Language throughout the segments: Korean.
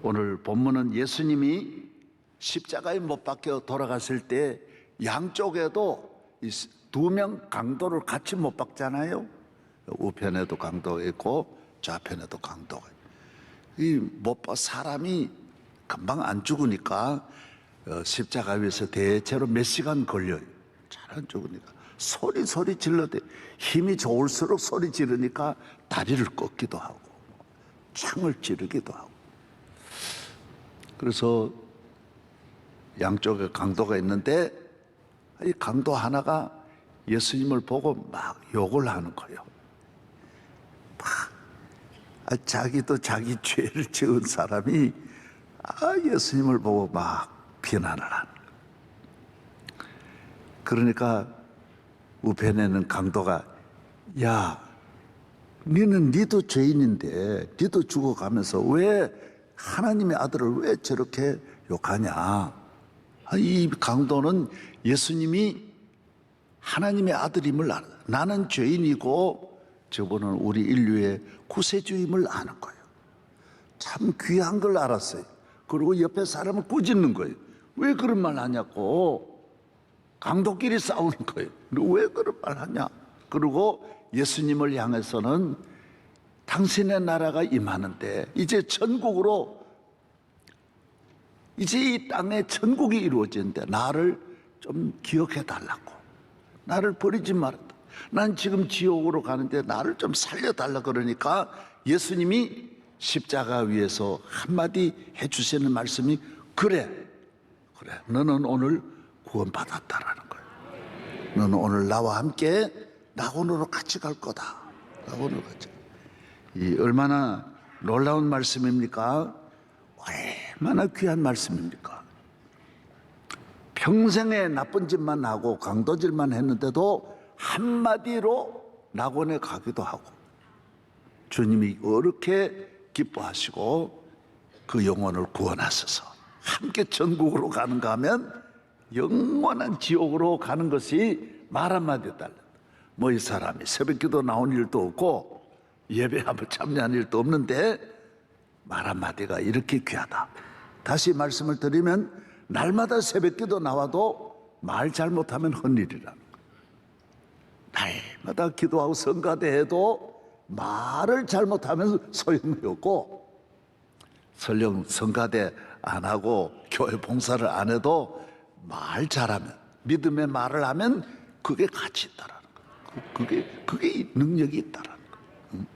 오늘 본문은 예수님이 십자가에 못 박혀 돌아갔을 때 양쪽에도 두 명 강도를 같이 못 박잖아요. 우편에도 강도가 있고 좌편에도 강도가 있고. 이 못 박 사람이 금방 안 죽으니까 십자가 위에서 대체로 몇 시간 걸려요. 잘 안 죽으니까 소리 질러대. 힘이 좋을수록 소리 지르니까 다리를 꺾기도 하고 창을 찌르기도 하고. 그래서 양쪽에 강도가 있는데 이 강도 하나가 예수님을 보고 막 욕을 하는 거예요. 자기도 자기 죄를 지은 사람이 예수님을 보고 막 비난을 하는 거예요. 그러니까 우편에는 강도가 야, 니도 죄인인데 니도 죽어가면서 왜 하나님의 아들을 왜 저렇게 욕하냐. 이 강도는 예수님이 하나님의 아들임을 알아. 나는 죄인이고 저분은 우리 인류의 구세주임을 아는 거예요. 참 귀한 걸 알았어요. 그리고 옆에 사람을 꾸짖는 거예요. 왜 그런 말 하냐고. 강도끼리 싸우는 거예요. 왜 그런 말 하냐. 그리고 예수님을 향해서는 당신의 나라가 임하는데 이제 천국으로, 이제 이 땅에 천국이 이루어지는데 나를 좀 기억해 달라고. 나를 버리지 말았다. 난 지금 지옥으로 가는데 나를 좀 살려달라. 그러니까 예수님이 십자가 위에서 한마디 해주시는 말씀이 그래 너는 오늘 구원받았다라는 거예요. 너는 오늘 나와 함께 낙원으로 같이 갈 거다. 낙원으로 같이. 이 얼마나 놀라운 말씀입니까? 얼마나 귀한 말씀입니까? 평생에 나쁜 짓만 하고 강도질만 했는데도 한마디로 낙원에 가기도 하고 주님이 그렇게 기뻐하시고 그 영혼을 구원하셔서 함께 천국으로 가는가 하면 영원한 지옥으로 가는 것이 말 한마디에 달라. 뭐 이 사람이 새벽기도 나온 일도 없고 예배 한번 참여한 일도 없는데 말 한마디가 이렇게 귀하다. 다시 말씀을 드리면 날마다 새벽기도 나와도 말 잘못하면 헛일이라는 거예요. 날마다 기도하고 성가대해도 말을 잘못하면 소용이 없고, 설령 성가대 안 하고 교회 봉사를 안 해도 말 잘하면, 믿음의 말을 하면 그게 가치 있다라는 거예요. 그게 능력이 있다라는 거예요.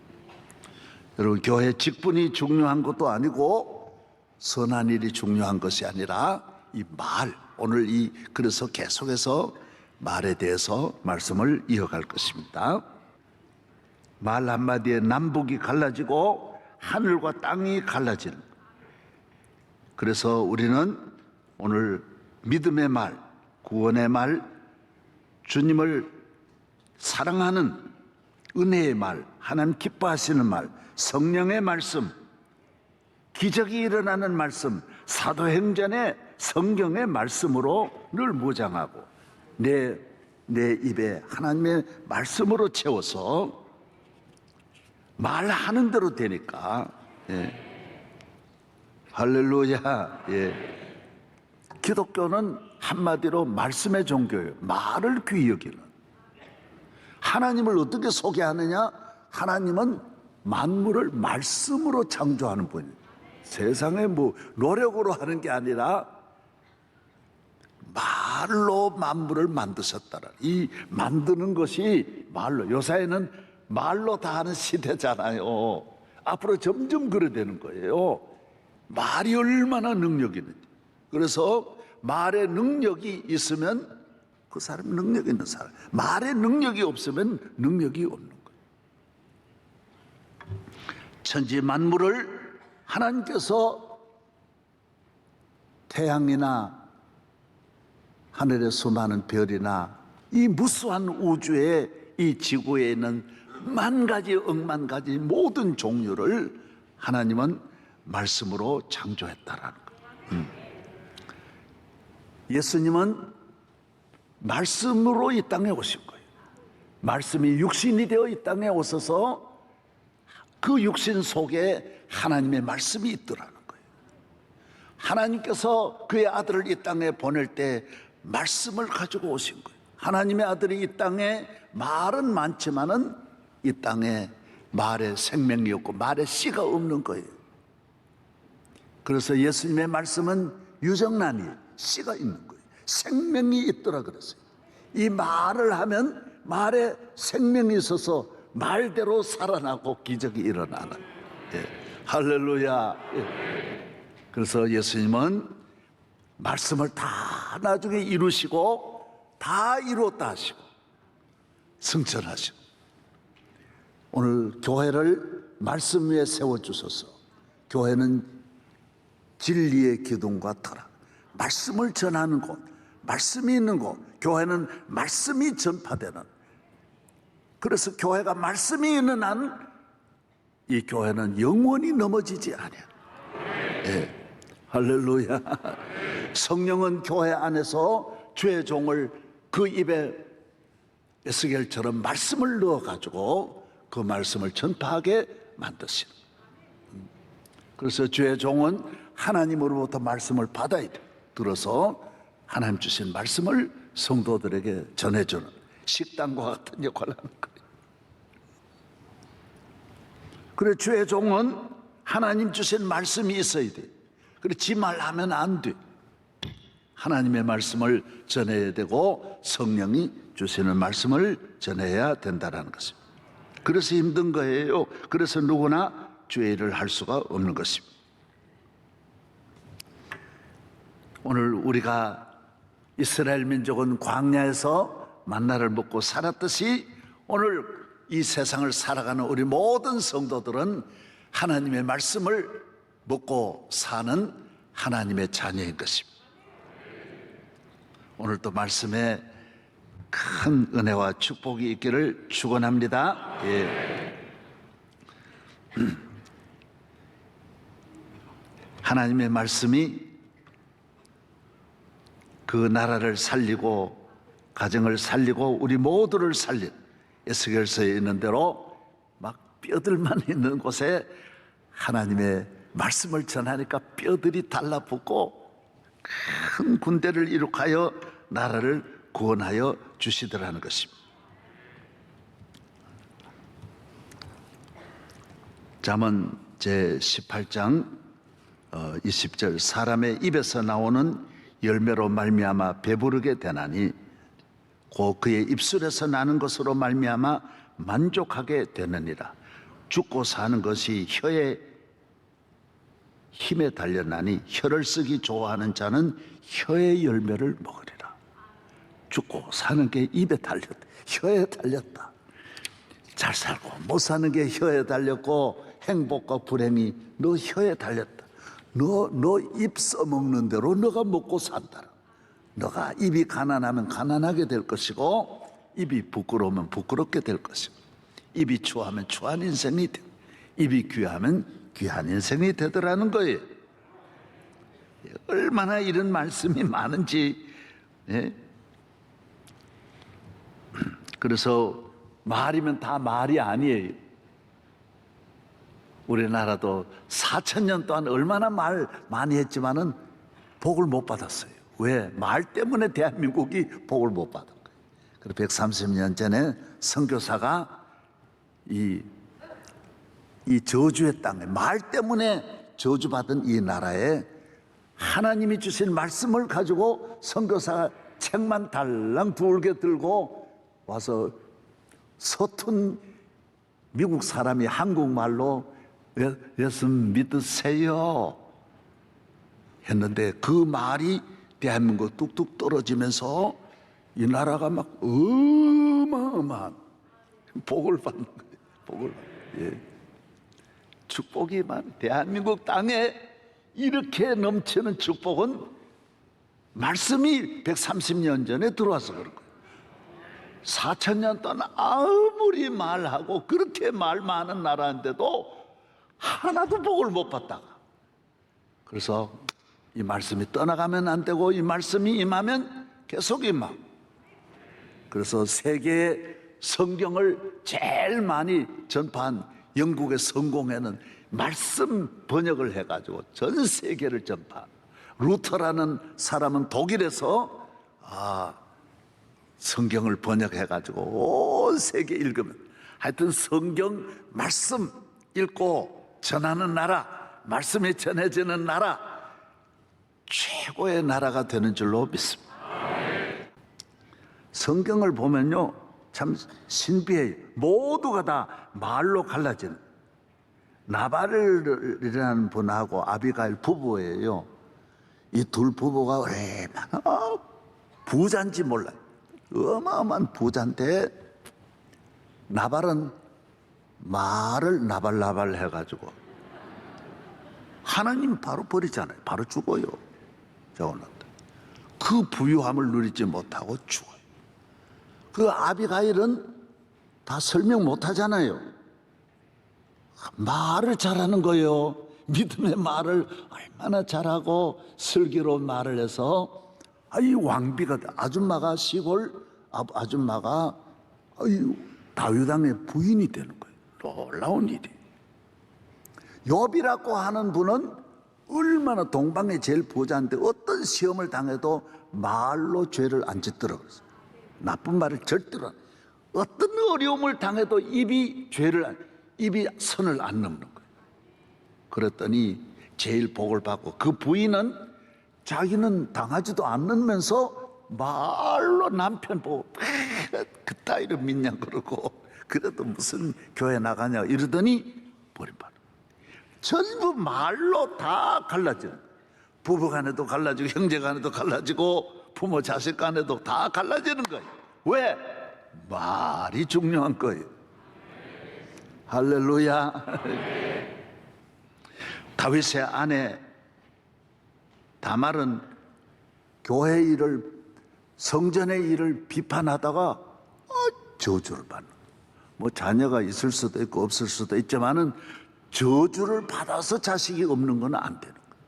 여러분, 교회 직분이 중요한 것도 아니고 선한 일이 중요한 것이 아니라 이 말, 오늘 그래서 계속해서 말에 대해서 말씀을 이어갈 것입니다. 말 한마디에 남북이 갈라지고 하늘과 땅이 갈라지는. 그래서 우리는 오늘 믿음의 말, 구원의 말, 주님을 사랑하는 은혜의 말, 하나님 기뻐하시는 말, 성령의 말씀, 기적이 일어나는 말씀, 사도행전의 성경의 말씀으로 늘 무장하고 내 입에 하나님의 말씀으로 채워서 말하는 대로 되니까. 할렐루야. 기독교는 한마디로 말씀의 종교예요. 말을 귀히 여기는. 하나님을 어떻게 소개하느냐? 하나님은 만물을 말씀으로 창조하는 분이에요. 세상에 뭐 노력으로 하는 게 아니라 말로 만물을 만드셨다라. 이 만드는 것이 말로. 요새는 말로 다 하는 시대잖아요. 앞으로 점점 그래 되는 거예요. 말이 얼마나 능력이 있는지. 그래서 말의 능력이 있으면 그 사람 능력 있는 사람. 말의 능력이 없으면 능력이 없는 거예요. 천지 만물을 하나님께서 태양이나 하늘의 수많은 별이나 이 무수한 우주에, 이 지구에 있는 만 가지 억만 가지 모든 종류를 하나님은 말씀으로 창조했다라는 거예요. 예수님은 말씀으로 이 땅에 오신 거예요. 말씀이 육신이 되어 이 땅에 오셔서 그 육신 속에 하나님의 말씀이 있더라는 거예요. 하나님께서 그의 아들을 이 땅에 보낼 때 말씀을 가지고 오신 거예요. 하나님의 아들이 이 땅에 말은 많지만은 이 땅에 말에 생명이 없고 말에 씨가 없는 거예요. 그래서 예수님의 말씀은 유정란이 씨가 있는 거예요. 생명이 있더라 그랬어요. 이 말을 하면 말에 생명이 있어서 말대로 살아나고 기적이 일어나는. 예. 할렐루야. 예. 그래서 예수님은 말씀을 다 나중에 이루시고 다 이루었다 하시고 승천하시고 오늘 교회를 말씀 위에 세워주셔서 교회는 진리의 기둥과 터라 말씀을 전하는 곳, 말씀이 있는 곳, 교회는 말씀이 전파되는. 그래서 교회가 말씀이 있는 한 이 교회는 영원히 넘어지지 않아요. 예. 할렐루야. 성령은 교회 안에서 주의 종을 그 입에 에스겔처럼 말씀을 넣어가지고 그 말씀을 전파하게 만드시는. 그래서 주의 종은 하나님으로부터 말씀을 받아야 돼. 들어서 하나님 주신 말씀을 성도들에게 전해주는 식당과 같은 역할을 하는 거예요. 그래 주의 종은 하나님 주신 말씀이 있어야 돼. 그래 지 말하면 안 돼. 하나님의 말씀을 전해야 되고 성령이 주시는 말씀을 전해야 된다는 것입니다. 그래서 힘든 거예요. 그래서 누구나 주의 일을 할 수가 없는 것입니다. 오늘 우리가 이스라엘 민족은 광야에서 만나를 먹고 살았듯이 오늘 이 세상을 살아가는 우리 모든 성도들은 하나님의 말씀을 먹고 사는 하나님의 자녀인 것입니다. 오늘도 말씀에 큰 은혜와 축복이 있기를 축원합니다. 예. 하나님의 말씀이 그 나라를 살리고 가정을 살리고 우리 모두를 살린 에스겔서에 있는 대로 막 뼈들만 있는 곳에 하나님의 말씀을 전하니까 뼈들이 달라붙고 큰 군대를 이룩하여 나라를 구원하여 주시더라는 것입니다. 잠언 제18장 20절 사람의 입에서 나오는 열매로 말미암아 배부르게 되나니 곧 그의 입술에서 나는 것으로 말미암아 만족하게 되느니라. 죽고 사는 것이 혀의 힘에 달렸나니 혀를 쓰기 좋아하는 자는 혀의 열매를 먹으리라. 죽고 사는 게 입에 달렸다. 혀에 달렸다. 잘 살고 못 사는 게 혀에 달렸고 행복과 불행이 너 혀에 달렸다. 너 입 써먹는 대로 너가 먹고 산다. 너가 입이 가난하면 가난하게 될 것이고 입이 부끄러우면 부끄럽게 될 것이고 입이 추하면 추한 인생이 되고 입이 귀하면 귀한 인생이 되더라는 거예요. 얼마나 이런 말씀이 많은지. 예? 그래서 말이면 다 말이 아니에요. 우리나라도 4,000년 동안 얼마나 말 많이 했지만은 복을 못 받았어요. 왜? 말 때문에 대한민국이 복을 못 받은 거예요. 그리고 130년 전에 선교사가 이 저주의 땅에 말 때문에 저주받은 이 나라에 하나님이 주신 말씀을 가지고 선교사가 책만 달랑 두을게 들고 와서 서툰 미국 사람이 한국말로 예수 믿으세요 했는데 그 말이 대한민국 뚝뚝 떨어지면서 이 나라가 막 어마어마한 복을 받는 거예요. 복을 받는 거예요. 예. 축복이 많은 대한민국 땅에 이렇게 넘치는 축복은 말씀이 130년 전에 들어와서 그런 거예요. 4,000년 동안 아무리 말하고 그렇게 말 많은 나라인데도 하나도 복을 못 받다가 그래서 이 말씀이 떠나가면 안 되고 이 말씀이 임하면 계속 임하고 그래서 세계의 성경을 제일 많이 전파한 영국의 성공회는 말씀 번역을 해가지고 전 세계를 전파. 루터라는 사람은 독일에서 성경을 번역해가지고 온 세계 읽으면 하여튼 성경 말씀 읽고 전하는 나라, 말씀이 전해지는 나라, 최고의 나라가 되는 줄로 믿습니다. 성경을 보면요 참 신비해요. 모두가 다 말로 갈라진, 나발이라는 분하고 아비가일 부부예요. 이 둘 부부가 얼마나 부자인지 몰라요. 어마어마한 부자인데 나발은 말을 나발나발 해가지고 하나님 바로 버리잖아요. 바로 죽어요. 그 부유함을 누리지 못하고 죽어요. 그 아비가일은 다 설명 못하잖아요. 말을 잘하는 거예요. 믿음의 말을 얼마나 잘하고 슬기로운 말을 해서 이 왕비가, 아줌마가, 시골 아줌마가 다윗 왕의 부인이 되는 거예요. 놀라운 일이. 욥이라고 하는 분은 얼마나 동방의 제일 부자인데 어떤 시험을 당해도 말로 죄를 안 짓더라고요. 나쁜 말을 절대로 안. 어떤 어려움을 당해도 입이 선을 안 넘는 거예요. 그랬더니 제일 복을 받고, 그 부인은 자기는 당하지도 않으면서 말로 남편 보고 그 따위를 믿냐 그러고, 그래도 무슨 교회 나가냐 이러더니 버림받아. 전부 말로 다 갈라지는, 부부간에도 갈라지고 형제간에도 갈라지고 부모 자식 간에도 다 갈라지는 거예요. 왜? 말이 중요한 거예요. 할렐루야. 다윗의 아내 다말은 교회 일을, 성전의 일을 비판하다가 저주를 받는, 뭐 자녀가 있을 수도 있고 없을 수도 있지만은 저주를 받아서 자식이 없는 건 안 되는 거예요.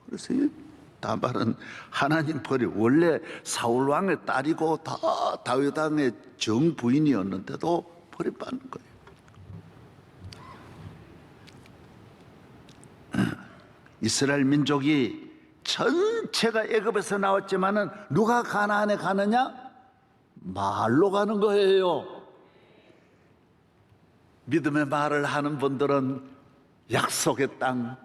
그래서 이 다말은 하나님 버리고, 원래 사울 왕의 딸이고 다 다윗 왕의 정부인이었는데도 버림받는 거예요. 이스라엘 민족이 전체가 애굽에서 나왔지만은 누가 가나안에 가느냐? 말로 가는 거예요. 믿음의 말을 하는 분들은 약속의 땅,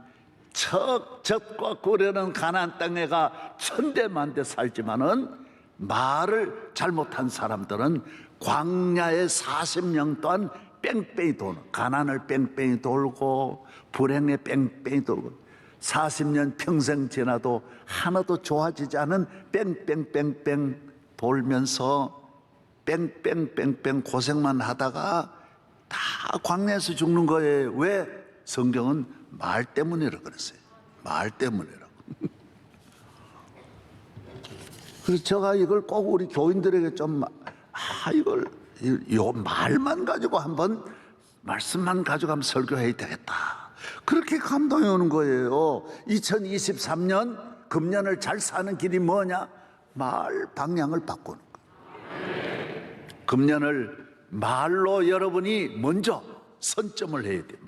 젖과 꿀이는 가나안 땅에 가 천대만대 살지만은 말을 잘못한 사람들은 광야에 40년 동안 뺑뺑이 도는, 가난을 뺑뺑이 돌고 불행에 뺑뺑이 돌고 40년 평생 지나도 하나도 좋아지지 않은 뺑뺑뺑뺑 돌면서 뺑뺑뺑뺑 고생만 하다가 다 광야에서 죽는 거예요. 왜? 성경은 말 때문이라고 그랬어요. 말 때문이라고. 그래서 제가 이걸 꼭 우리 교인들에게 좀 요 말만 가지고 한번, 말씀만 가지고 한번 설교해야 되겠다, 그렇게 감동이 오는 거예요. 2023년 금년을 잘 사는 길이 뭐냐? 말 방향을 바꾸는 거예요. 금년을 말로 여러분이 먼저 선점을 해야 돼요.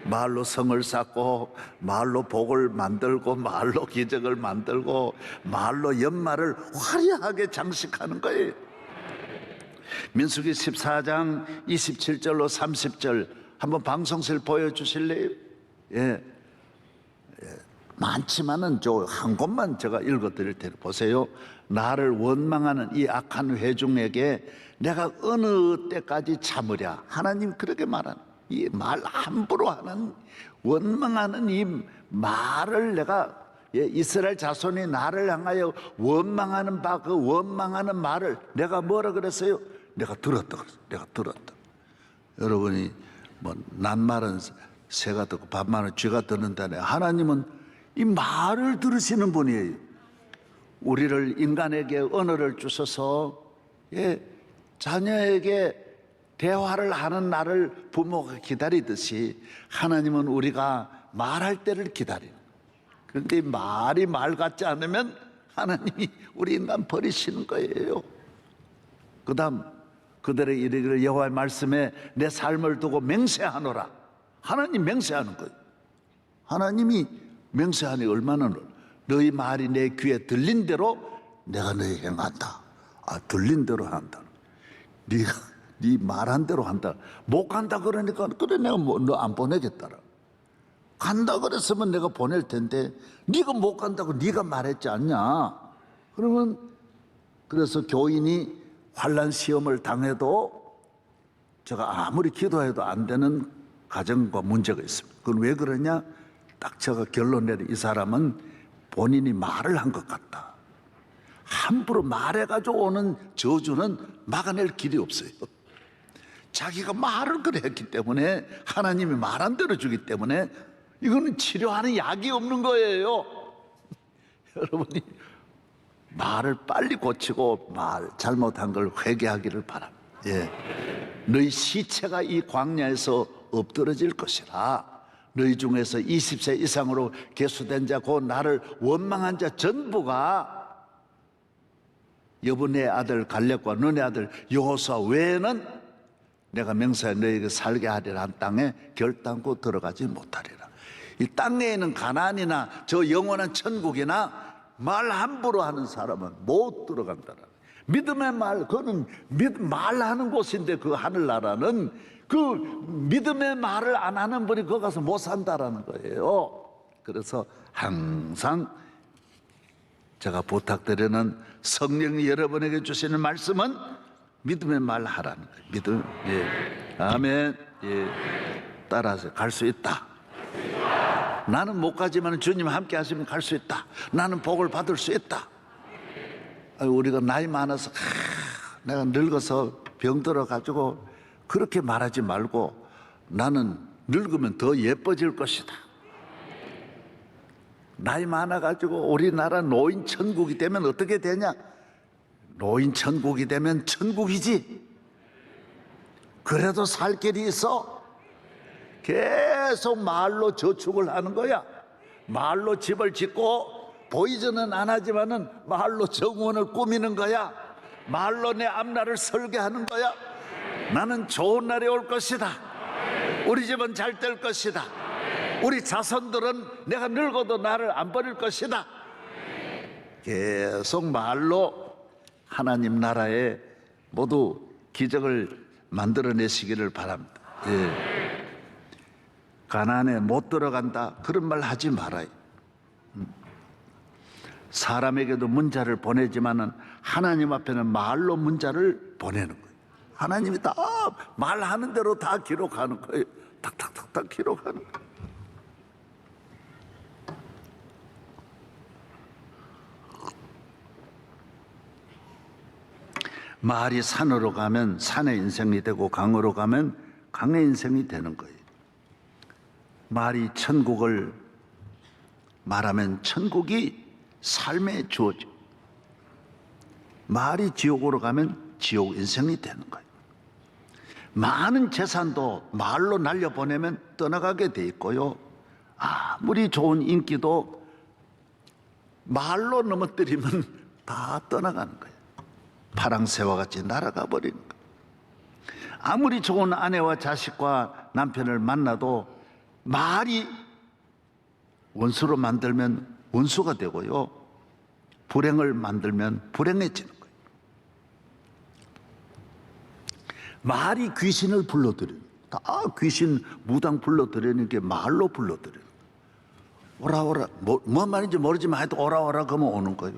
말로 성을 쌓고, 말로 복을 만들고, 말로 기적을 만들고, 말로 연말을 화려하게 장식하는 거예요. 민수기 14장 27절로 30절 한번 방송실 보여주실래요? 예. 많지만은 저 한 곳만 제가 읽어드릴 테니 보세요. 나를 원망하는 이 악한 회중에게 내가 어느 때까지 참으랴. 하나님 그렇게 말하는, 이 말 함부로 하는, 원망하는 이 말을 내가, 이스라엘 자손이 나를 향하여 원망하는 바, 그 원망하는 말을 내가 뭐라 그랬어요? 내가 들었다 그랬어요. 내가 들었다. 여러분이 뭐 낱말은 새가 듣고 반말은 쥐가 듣는다네. 하나님은 이 말을 들으시는 분이에요. 우리를, 인간에게 언어를 주셔서 자녀에게 대화를 하는 날을 부모가 기다리듯이 하나님은 우리가 말할 때를 기다리는. 그런데 말이 말 같지 않으면 하나님이 우리 인간 버리시는 거예요. 그 다음 그들의 이르기를 여호와의 말씀에 내 삶을 두고 맹세하노라. 하나님 맹세하는 거예요. 하나님이 맹세하니 얼마나 너희 말이 내 귀에 들린 대로 내가 너희 행한다. 아, 들린 대로 한다. 네가 네 말한 대로 한다. 못 간다 그러니까 그래 내가 너 안 보내겠다라. 간다 그랬으면 내가 보낼 텐데 네가 못 간다고 네가 말했지 않냐. 그러면 그래서 교인이 환난 시험을 당해도 제가 아무리 기도해도 안 되는 가정과 문제가 있습니다. 그건 왜 그러냐? 딱 제가 결론 내리 이 사람은 본인이 말을 한 것 같다. 함부로 말해가지고 오는 저주는 막아낼 길이 없어요. 자기가 말을 그래 했기 때문에 하나님이 말한 대로 주기 때문에 이거는 치료하는 약이 없는 거예요. 여러분이 말을 빨리 고치고 말 잘못한 걸 회개하기를 바랍니다. 예. 너희 시체가 이 광야에서 엎드러질 것이라. 너희 중에서 20세 이상으로 계수된 자 곧 나를 원망한 자 전부가 여분의 아들 갈렙과 너네 아들 여호수아 외에는 내가 명사에 너희에게 살게 하리라 한 땅에 결단코 들어가지 못하리라. 이 땅에는 가나안이나 저 영원한 천국이나 말 함부로 하는 사람은 못 들어간다. 믿음의 말, 그거는 말하는 곳인데 그 하늘나라는 그 믿음의 말을 안 하는 분이 거기 가서 못 산다라는 거예요. 그래서 항상 제가 부탁드리는 성령이 여러분에게 주시는 말씀은 믿음의 말 하라는 거예요. 믿음, 예. 아멘. 예. 따라서 갈 수 있다. 나는 못 가지만 주님 함께 하시면 갈 수 있다. 나는 복을 받을 수 있다. 우리가 나이 많아서 내가 늙어서 병들어 가지고 그렇게 말하지 말고 나는 늙으면 더 예뻐질 것이다. 나이 많아 가지고 우리나라 노인 천국이 되면 어떻게 되냐? 노인 천국이 되면 천국이지. 그래도 살 길이 있어. 계속 말로 저축을 하는 거야. 말로 집을 짓고 보이지는 안 하지만은 말로 정원을 꾸미는 거야. 말로 내 앞날을 설계하는 거야. 나는 좋은 날이 올 것이다. 우리 집은 잘 될 것이다. 우리 자손들은 내가 늙어도 나를 안 버릴 것이다. 계속 말로 하나님 나라에 모두 기적을 만들어내시기를 바랍니다. 예. 가나안에 못 들어간다 그런 말 하지 말아요. 사람에게도 문자를 보내지만은 하나님 앞에는 말로 문자를 보내는 거예요. 하나님이 다 말하는 대로 다 기록하는 거예요. 탁탁탁탁 기록하는 거예요. 말이 산으로 가면 산의 인생이 되고 강으로 가면 강의 인생이 되는 거예요. 말이 천국을 말하면 천국이 삶에 주어져. 말이 지옥으로 가면 지옥 인생이 되는 거예요. 많은 재산도 말로 날려보내면 떠나가게 돼 있고요. 아무리 좋은 인기도 말로 넘어뜨리면 다 떠나가는 거예요. 파랑새와 같이 날아가 버리는 거예요. 아무리 좋은 아내와 자식과 남편을 만나도 말이 원수로 만들면 원수가 되고요. 불행을 만들면 불행해지는 거예요. 말이 귀신을 불러들여요. 다 귀신 무당 불러들이는 게 말로 불러들여요. 오라 오라 뭔 말인지 모르지만 하여튼 오라 오라 그러면 오는 거예요.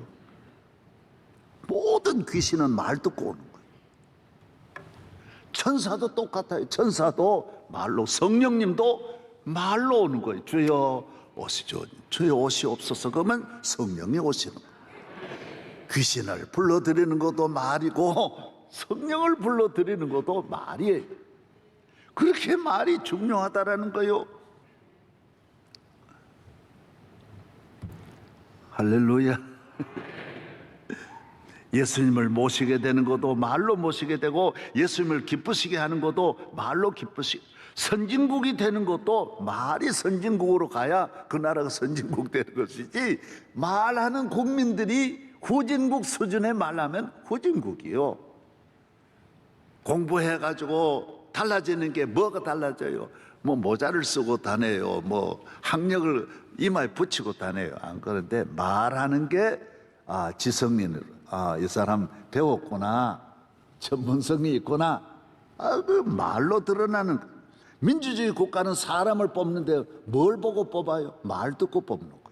모든 귀신은 말 듣고 오는 거예요. 천사도 똑같아요. 천사도 말로, 성령님도 말로 오는 거예요. 주여 오시죠. 주여 오시옵소서. 그러면 성령이 오시는 거예요. 귀신을 불러들이는 것도 말이고 성령을 불러들이는 것도 말이에요. 그렇게 말이 중요하다라는 거예요. 할렐루야. 예수님을 모시게 되는 것도 말로 모시게 되고 예수님을 기쁘시게 하는 것도 말로 기쁘시게, 선진국이 되는 것도 말이 선진국으로 가야 그 나라가 선진국 되는 것이지, 말하는 국민들이 후진국 수준의 말하면 후진국이요. 공부해가지고 달라지는 게 뭐가 달라져요? 뭐 모자를 쓰고 다녀요. 뭐 학력을 이마에 붙이고 다녀요. 안 그런데 말하는 게 지성인으로 이 사람 배웠구나, 전문성이 있구나. 그 말로 드러나는 거예요. 민주주의 국가는 사람을 뽑는데 뭘 보고 뽑아요? 말 듣고 뽑는 거예요.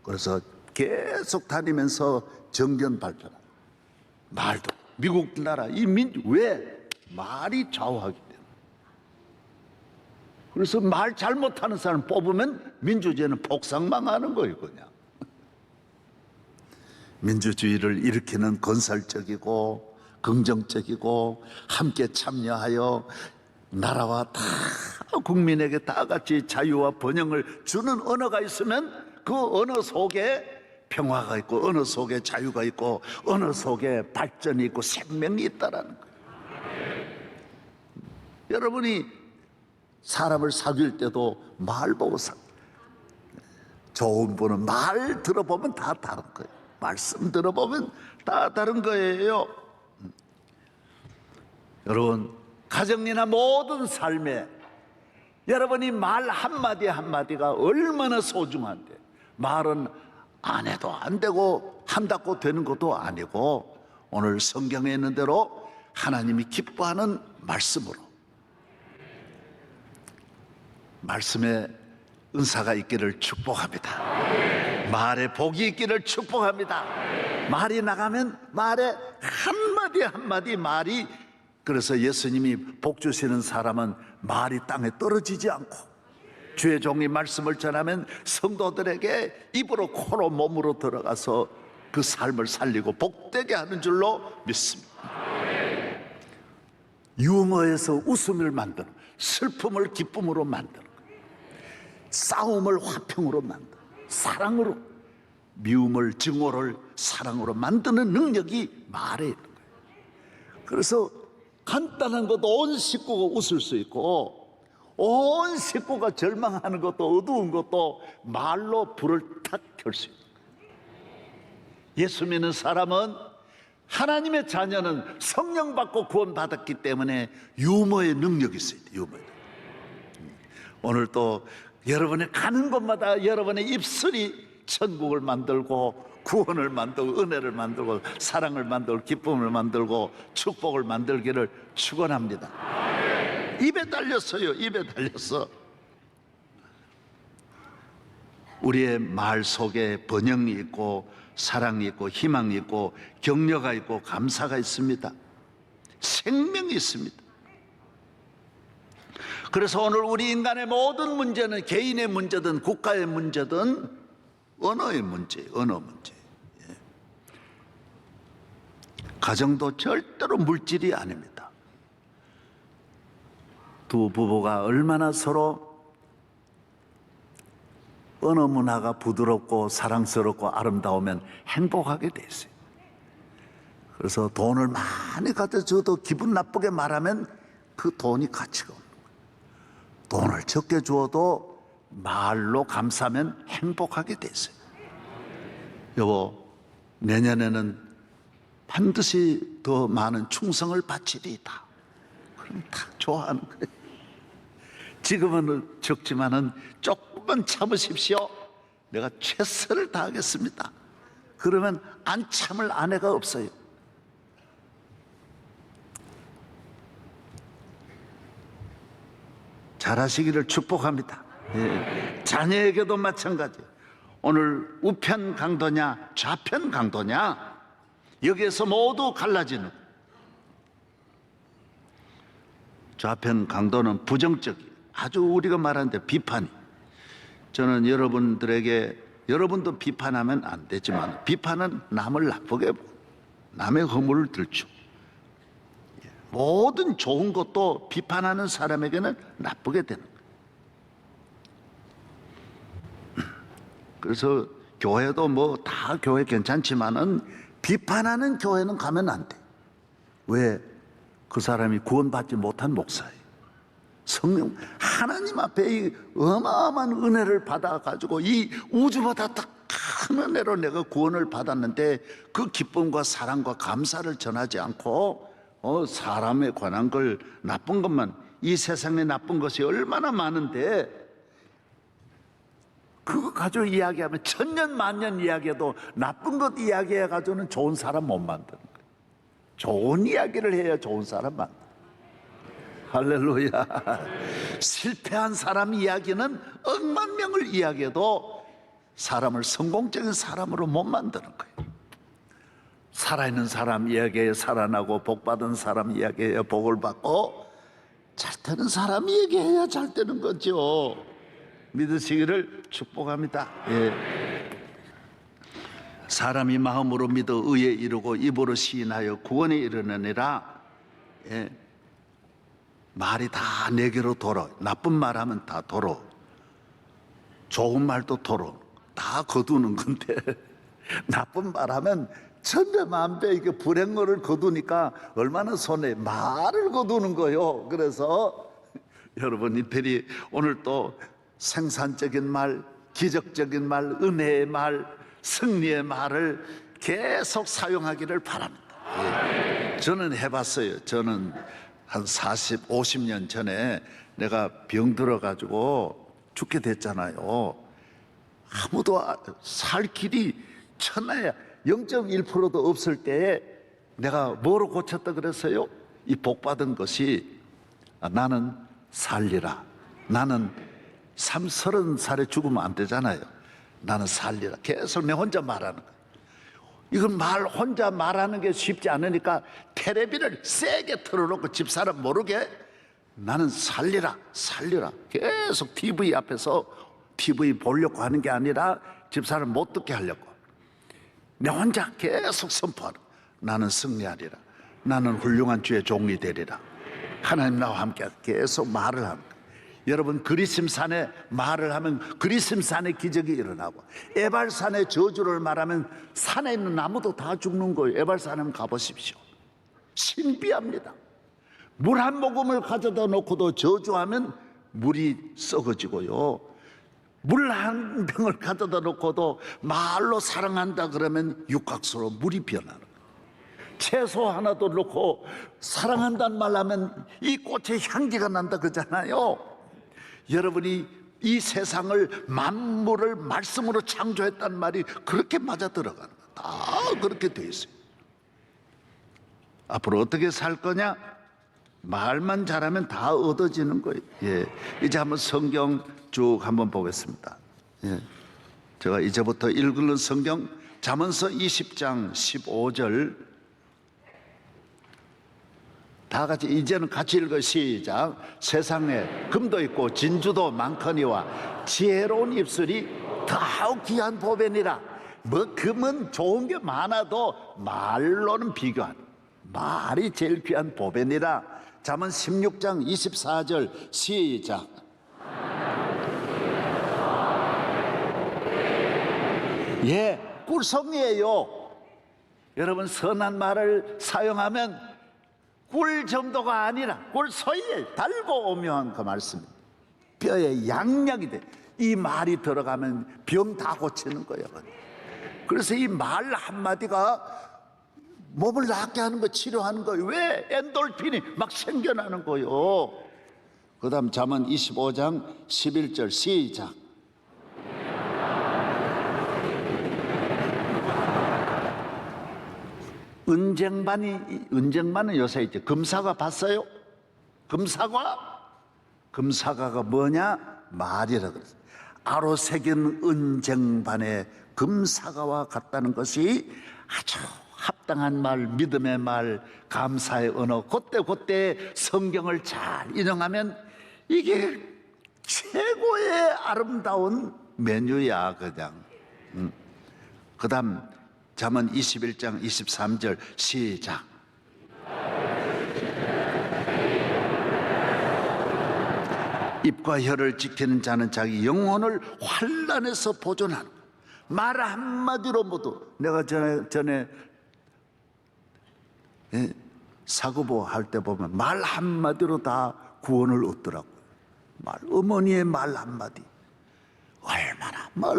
그래서 계속 다니면서 정견 발표를 말도 미국 나라 왜 말이 좌우하기 때문에. 그래서 말 잘못하는 사람 뽑으면 민주주의는 폭삭망하는 거예요. 그냥 민주주의를 일으키는 건설적이고 긍정적이고 함께 참여하여 나라와 다 국민에게 다 같이 자유와 번영을 주는 언어가 있으면 그 언어 속에 평화가 있고 언어 속에 자유가 있고 언어 속에 발전이 있고 생명이 있다라는 거예요. 여러분이 사람을 사귈 때도 말 보고 좋은 분은 말 들어보면 다 다른 거예요. 말씀 들어보면 다 다른 거예요. 여러분, 가정이나 모든 삶에 여러분이 말 한마디 한마디가 얼마나 소중한데, 말은 안 해도 안 되고 한다고 되는 것도 아니고 오늘 성경에 있는 대로 하나님이 기뻐하는 말씀으로 말씀에 은사가 있기를 축복합니다. 말에 복이 있기를 축복합니다. 말이 나가면 말에 한마디 한마디 말이, 그래서 예수님이 복 주시는 사람은 말이 땅에 떨어지지 않고 주의 종이 말씀을 전하면 성도들에게 입으로 코로 몸으로 들어가서 그 삶을 살리고 복되게 하는 줄로 믿습니다. 유머에서 웃음을 만드는, 슬픔을 기쁨으로 만드는, 싸움을 화평으로 만드는, 사랑으로, 미움을 증오를 사랑으로 만드는 능력이 말에 있는 거예요. 그래서 간단한 것도 온 식구가 웃을 수 있고 온 식구가 절망하는 것도 어두운 것도 말로 불을 탁 켤 수 있는 거예요. 예수 믿는 사람은, 하나님의 자녀는 성령 받고 구원받았기 때문에 유머의 능력이 있어요. 유머의 능력. 오늘 또 여러분이 가는 곳마다 여러분의 입술이 천국을 만들고 구원을 만들고 은혜를 만들고 사랑을 만들고 기쁨을 만들고 축복을 만들기를 축원합니다. 입에 달렸어요. 입에 달렸어. 우리의 말 속에 번영이 있고 사랑이 있고 희망이 있고 격려가 있고 감사가 있습니다. 생명이 있습니다. 그래서 오늘 우리 인간의 모든 문제는 개인의 문제든 국가의 문제든 언어의 문제예요. 언어 문제. 가정도 절대로 물질이 아닙니다. 두 부부가 얼마나 서로 언어 문화가 부드럽고 사랑스럽고 아름다우면 행복하게 돼 있어요. 그래서 돈을 많이 갖다 줘도 기분 나쁘게 말하면 그 돈이 가치가 없는 거예요. 돈을 적게 주어도 말로 감사하면 행복하게 돼 있어요. 여보, 내년에는 반드시 더 많은 충성을 바치리이다. 그럼 다 좋아하는 거예요. 지금은 적지만은 조금만 참으십시오. 내가 최선을 다하겠습니다. 그러면 안 참을 아내가 없어요. 잘하시기를 축복합니다. 자녀에게도 마찬가지예요. 오늘 우편 강도냐 좌편 강도냐, 여기에서 모두 갈라지는. 좌편 강도는 부정적이에요. 아주 우리가 말하는데 비판이. 저는 여러분들에게, 여러분도 비판하면 안 되지만 비판은 남을 나쁘게 보고 남의 허물을 들추고, 모든 좋은 것도 비판하는 사람에게는 나쁘게 되는 거예요. 그래서 교회도 뭐 다 교회 괜찮지만은 비판하는 교회는 가면 안 돼. 왜? 그 사람이 구원받지 못한 목사예요. 성령, 하나님 앞에 이 어마어마한 은혜를 받아가지고 이 우주보다 더 큰 은혜로 내가 구원을 받았는데 그 기쁨과 사랑과 감사를 전하지 않고 사람에 관한 걸, 나쁜 것만 이 세상에 나쁜 것이 얼마나 많은데 그거 가지고 이야기하면 천년 만년 이야기해도 나쁜 것 이야기해 가지고는 좋은 사람 못 만드는 거예요. 좋은 이야기를 해야 좋은 사람 만나. 할렐루야. 실패한 사람 이야기는 억만 명을 이야기해도 사람을 성공적인 사람으로 못 만드는 거예요. 살아있는 사람 이야기에 살아나고 복받은 사람 이야기에 복을 받고 잘 되는 사람 얘기해야 잘 되는 거죠. 믿으시기를 축복합니다. 예. 사람이 마음으로 믿어 의에 이르고 입으로 시인하여 구원에 이르느니라. 예. 말이 다 내게로 돌아. 나쁜 말하면 다 돌아. 좋은 말도 돌아. 다 거두는 건데 나쁜 말하면 천배만배 이게 불행거를 거두니까 얼마나 손해. 말을 거두는 거요. 그래서 여러분 이들이 오늘 또 생산적인 말, 기적적인 말, 은혜의 말, 승리의 말을 계속 사용하기를 바랍니다. 예. 저는 해봤어요. 저는 한 40, 50년 전에 내가 병 들어가지고 죽게 됐잖아요. 아무도 살 길이 천하야 0.1%도 없을 때에 내가 뭐로 고쳤다 그랬어요? 이 복받은 것이 나는 살리라. 나는 30살에 죽으면 안 되잖아요. 나는 살리라. 계속 내 혼자 말하는 거예요. 이건 혼자 말하는 게 쉽지 않으니까 테레비를 세게 틀어놓고 집사람 모르게 나는 살리라, 살리라. 계속 TV 앞에서 TV 보려고 하는 게 아니라 집사람 못 듣게 하려고. 내 혼자 계속 선포하라. 나는 승리하리라. 나는 훌륭한 주의 종이 되리라. 하나님 나와 함께 계속 말을 합니다. 여러분 그리심산에 말을 하면 그리심산에 기적이 일어나고 에발산의 저주를 말하면 산에 있는 나무도 다 죽는 거예요. 에발산에 가보십시오. 신비합니다. 물 한 모금을 가져다 놓고도 저주하면 물이 썩어지고요. 물 한 병을 가져다 놓고도 말로 사랑한다 그러면 육각수로 물이 변하는 거예요. 채소 하나도 놓고 사랑한다는 말 하면 이 꽃에 향기가 난다 그러잖아요. 여러분이 이 세상을 만물을 말씀으로 창조했다는 말이 그렇게 맞아 들어가는 거예요. 다 그렇게 돼 있어요. 앞으로 어떻게 살 거냐? 말만 잘하면 다 얻어지는 거예요. 예. 이제 한번 성경 쭉 한번 보겠습니다. 예. 제가 이제부터 읽는 성경 잠언서 20장 15절 다 같이 이제는 같이 읽어 시작. 세상에 금도 있고 진주도 많거니와 지혜로운 입술이 더욱 귀한 보배니라. 뭐 금은 좋은 게 많아도 말로는 비교한 말이 제일 귀한 보배니라. 잠언 16장 24절 시작. 예, 꿀송이에요. 여러분 선한 말을 사용하면 꿀 정도가 아니라 꿀 소리에 달고 오묘한 그 말씀입니다. 뼈에 양약이 돼. 이 말이 들어가면 병 다 고치는 거예요. 그래서 이 말 한마디가 몸을 낫게 하는 거, 치료하는 거예요. 왜? 엔돌핀이 막 생겨나는 거예요. 그 다음 잠언 25장 11절 시작. 은쟁반은 요새 있죠. 금사과 봤어요? 금사과가 뭐냐? 말이라 그랬어요. 아로 새긴 은쟁반의 금사과와 같다는 것이 아주 합당한 말, 믿음의 말, 감사의 언어, 그때 성경을 잘 인용하면 이게 최고의 아름다운 메뉴야 그냥. 그 다음 잠언 21장 23절 시작. 입과 혀를 지키는 자는 자기 영혼을 환난에서 보존하는 말 한마디로 모두. 내가 전에 사고보 할 때 보면 말 한마디로 다 구원을 얻더라고요. 어머니의 말 한마디. 얼마나 말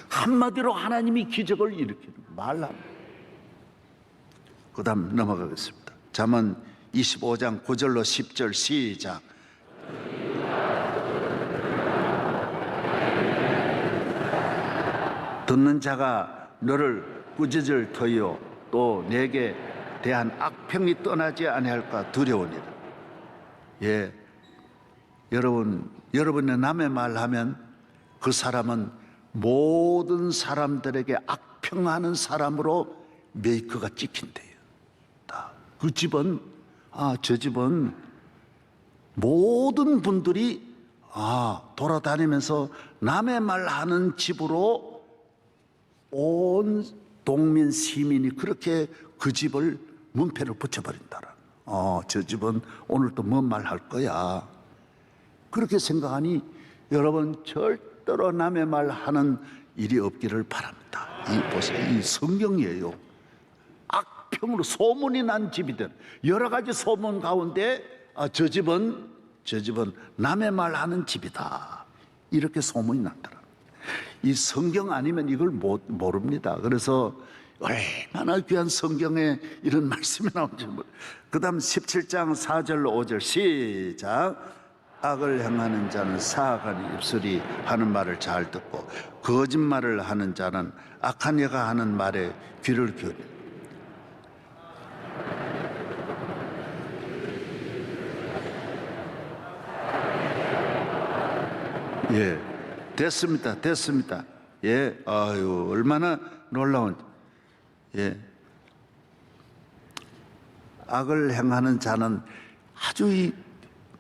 한마디로 하나님이 기적을 일으키는 말 한마디. 그 다음 넘어가겠습니다. 잠언 25장 9절로 10절 시작. 듣는 자가 너를 꾸짖을 터이요 또 내게 대한 악평이 떠나지 아니할까 두려우니라. 예, 여러분의 남의 말하면 그 사람은 모든 사람들에게 악평하는 사람으로 메이크가 찍힌대요. 그 집은 저 집은 모든 분들이 돌아다니면서 남의 말하는 집으로 온 동민 시민이 그렇게 그 집을 문패를 붙여버린다라. 저 집은 오늘 또 뭔 말 할 거야. 그렇게 생각하니 여러분 절대로 남의 말 하는 일이 없기를 바랍니다. 이 보세요, 이 성경이에요. 악평으로 소문이 난 집이든 여러 가지 소문 가운데 저 집은 남의 말 하는 집이다, 이렇게 소문이 났더라. 이 성경 아니면 이걸 모릅니다. 그래서 얼마나 귀한 성경에 이런 말씀이 나오는지. 그 다음 17장 4절 5절 시작. 악을 행하는 자는 사악한 입술이 하는 말을 잘 듣고 거짓말을 하는 자는 악한 이가 하는 말에 귀를 기울여. 예, 됐습니다. 예, 아유, 얼마나 놀라운. 예, 악을 행하는 자는 아주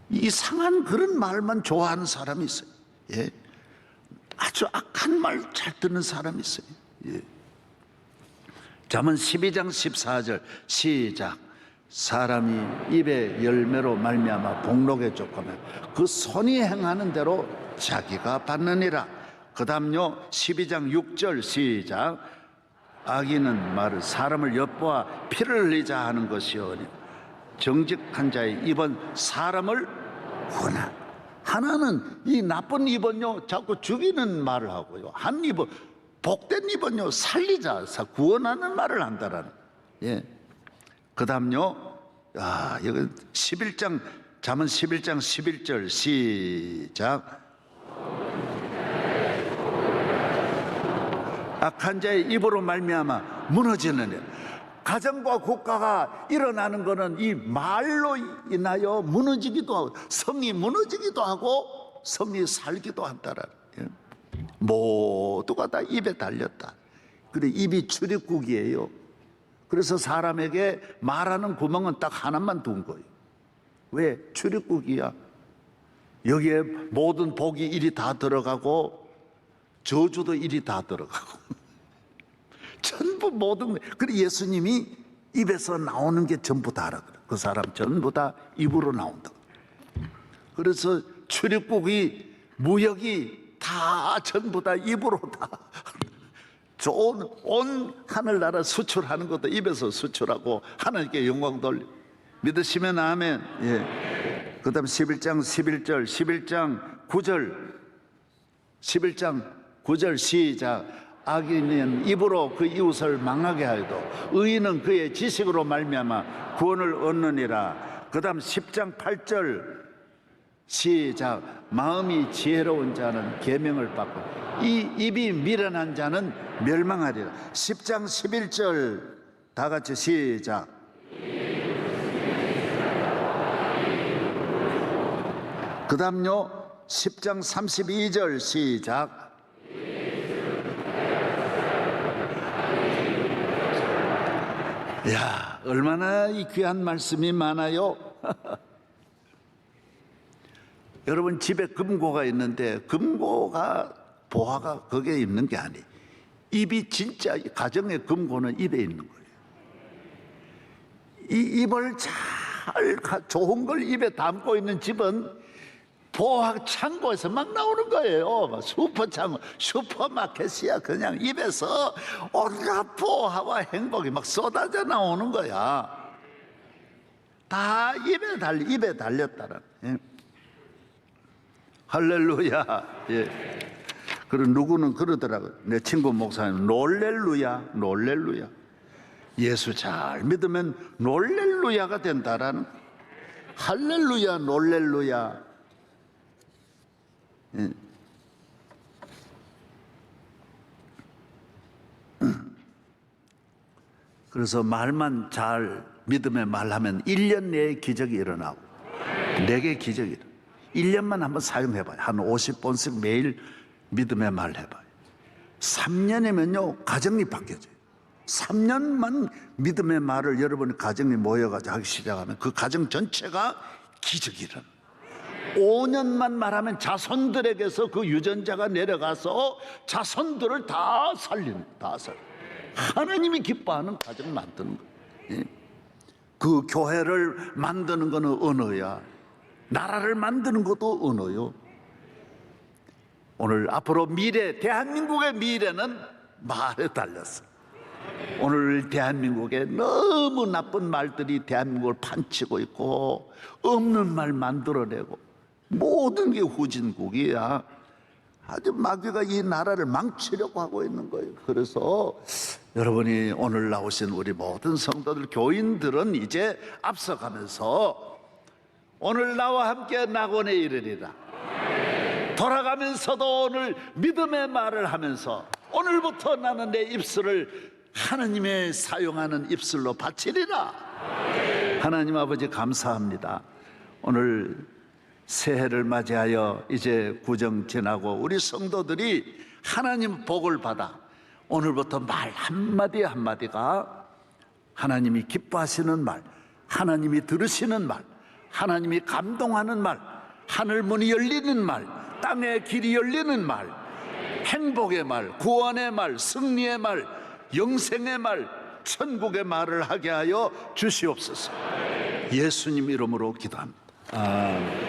이상한 그런 말만 좋아하는 사람이 있어요. 예, 아주 악한 말 잘 듣는 사람이 있어요. 예. 잠언 12장 14절 시작. 사람이 입의 열매로 말미암아 복록에 족하면 그 손이 행하는 대로 자기가 받느니라. 그 다음요 12장 6절 시작. 악인은 말을 사람을 엿보아 피를 흘리자 하는 것이오니 정직한 자의 입은 사람을 구원하. 하나는 이 나쁜 입은요 자꾸 죽이는 말을 하고요, 한 입은 복된 입은요 살리자, 구원하는 말을 한다라는. 예. 그 다음요 여기 11장 잠언 11장 11절 시작. 악한 자의 입으로 말미암아 무너지느니라. 가정과 국가가 일어나는 것은 이 말로 인하여 무너지기도 하고 성이 무너지기도 하고 성이 살기도 한다라. 모두가 다 입에 달렸다. 그래, 입이 출입국이에요. 그래서 사람에게 말하는 구멍은 딱 하나만 둔 거예요. 왜? 출입국이야. 여기에 모든 복이 이리 다 들어가고 저주도 이리 다 들어가고 전부 모든. 그래, 예수님이 입에서 나오는 게 전부 다라 그래. 그 사람 전부 다 입으로 나온다. 그래서 출입국이 무역이 다 전부 다 입으로 다 좋은 온 하늘나라 수출하는 것도 입에서 수출하고 하나님께 영광 돌려. 믿으시면 아멘. 예. 그 다음 11장 11절 11장 9절 시작. 악인은 입으로 그 이웃을 망하게 하여도 의인은 그의 지식으로 말미암아 구원을 얻느니라. 그 다음 10장 8절 시작. 마음이 지혜로운 자는 계명을 받고 이 입이 미련한 자는 멸망하리라. 10장 11절 다 같이 시작. 그 다음요 10장 32절 시작. 야, 얼마나 이 귀한 말씀이 많아요. 여러분 집에 금고가 있는데 금고가 보화가 거기에 있는 게 아니에요. 입이 진짜 가정의 금고는 입에 있는 거예요. 이 입을 잘 좋은 걸 입에 담고 있는 집은 보화 창고에서 막 나오는 거예요. 슈퍼창고, 슈퍼마켓이야. 그냥 입에서 온갖 보화와 행복이 막 쏟아져 나오는 거야. 다 입에 달렸다는. 예. 할렐루야. 예. 그리고 누구는 그러더라고요. 내 친구 목사님, 놀렐루야, 놀렐루야. 예수 잘 믿으면 놀렐루야가 된다라는. 할렐루야, 놀렐루야. 예. 그래서 말만 잘 믿음의 말하면 1년 내에 기적이 일어나고, 내게 기적이 일어나. 1년만 한번 사용해봐요. 한 50번씩 매일 믿음의 말 해봐요. 3년이면요 가정이 바뀌어져요. 3년만 믿음의 말을 여러분의 가정이 모여가지고 하기 시작하면 그 가정 전체가 기적이 일어나. 5년만 말하면 자손들에게서 그 유전자가 내려가서 자손들을 다 살리는, 다 살려. 하나님이 기뻐하는 가정 만드는 거예요. 그 교회를 만드는 거는 언어야. 나라를 만드는 것도 언어요. 오늘 앞으로 미래, 대한민국의 미래는 말에 달렸어. 오늘 대한민국에 너무 나쁜 말들이 대한민국을 판치고 있고, 없는 말 만들어내고, 모든 게 후진국이야. 아주 마귀가 이 나라를 망치려고 하고 있는 거예요. 그래서 여러분이 오늘 나오신 우리 모든 성도들, 교인들은 이제 앞서가면서 오늘 나와 함께 낙원에 이르리라. 돌아가면서도 오늘 믿음의 말을 하면서 오늘부터 나는 내 입술을 하나님의 사용하는 입술로 바치리라. 하나님 아버지 감사합니다. 오늘 새해를 맞이하여 이제 구정 지나고 우리 성도들이 하나님 복을 받아 오늘부터 말 한마디 한마디가 하나님이 기뻐하시는 말, 하나님이 들으시는 말, 하나님이 감동하는 말, 하늘 문이 열리는 말, 땅의 길이 열리는 말, 행복의 말, 구원의 말, 승리의 말, 영생의 말, 천국의 말을 하게 하여 주시옵소서. 예수님 이름으로 기도합니다. 아멘.